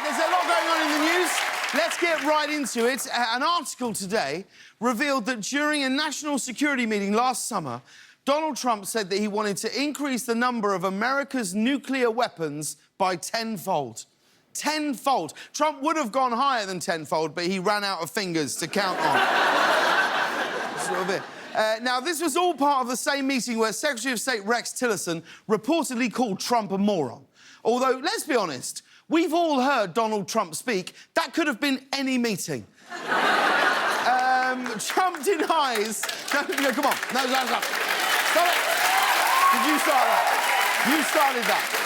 There's a lot going on in the news. Let's get right into it. An article today revealed that during a national security meeting last summer, Donald Trump said that he wanted to increase the number of America's nuclear weapons by tenfold. Tenfold. Trump would have gone higher than tenfold, but he ran out of fingers to count on. Sort of it. Now, this was all part of the same meeting where Secretary of State Rex Tillerson reportedly called Trump a moron. Although, let's be honest, we've all heard Donald Trump speak. That could have been any meeting. Trump denies... No, come on. No. Stop it. Did you start that? You started that.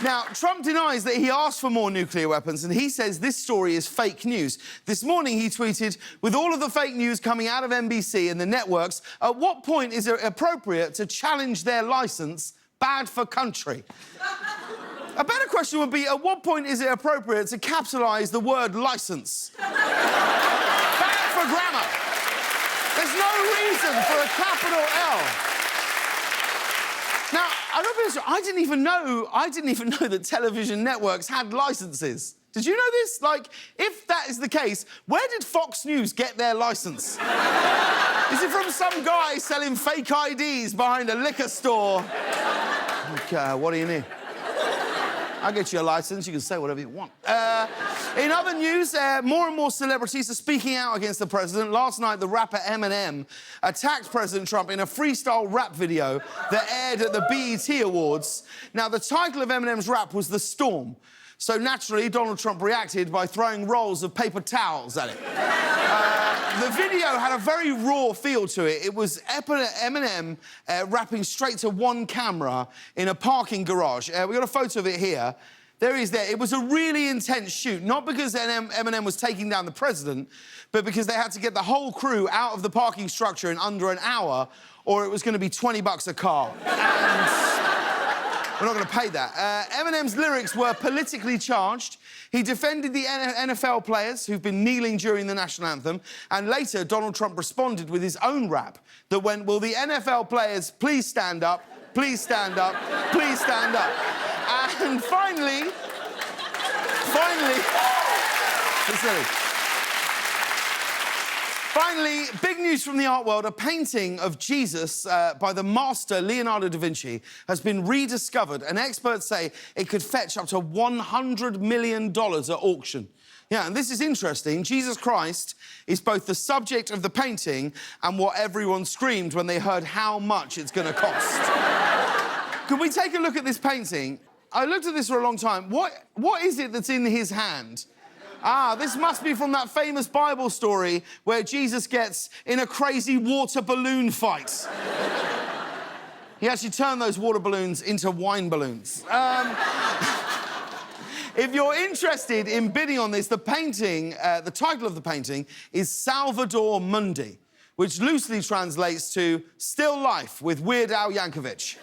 Now, Trump denies that he asked for more nuclear weapons, and he says this story is fake news. This morning, he tweeted, with all of the fake news coming out of NBC and the networks, at what point is it appropriate to challenge their licence? Bad for country. A better question would be, at what point is it appropriate to capitalise the word licence? Bad for grammar. There's no reason for a capital L. Now, I didn't even know that television networks had licences. Did you know this? Like, if that is the case, where did Fox News get their licence? Is it from some guy selling fake IDs behind a liquor store? Okay, what do you need? I'll get you a licence. You can say whatever you want. In other news, more and more celebrities are speaking out against the president. Last night, the rapper Eminem attacked President Trump in a freestyle rap video that aired at the BET Awards. Now, the title of Eminem's rap was The Storm. So, naturally, Donald Trump reacted by throwing rolls of paper towels at it. The video had a very raw feel to it. It was Eminem rapping straight to one camera in a parking garage. We got a photo of it here. There he is there. It was a really intense shoot, not because Eminem was taking down the president, but because they had to get the whole crew out of the parking structure in under an hour, or it was going to be $20 a car. And we're not going to pay that. Eminem's lyrics were politically charged. He defended the NFL players who've been kneeling during the national anthem, and later Donald Trump responded with his own rap that went, will the NFL players please stand up, please stand up, please stand up. And finally... Finally, big news from the art world. A painting of Jesus by the master Leonardo da Vinci has been rediscovered, and experts say it could fetch up to $100 million at auction. Yeah, and this is interesting. Jesus Christ is both the subject of the painting and what everyone screamed when they heard how much it's going to cost. Could we take a look at this painting? I looked at this for a long time. What is it that's in his hand? Ah, this must be from that famous Bible story where Jesus gets in a crazy water balloon fight. He actually turned those water balloons into wine balloons. If you're interested in bidding on this, the painting, the title of the painting is Salvador Mundi, which loosely translates to Still Life with Weird Al Yankovic.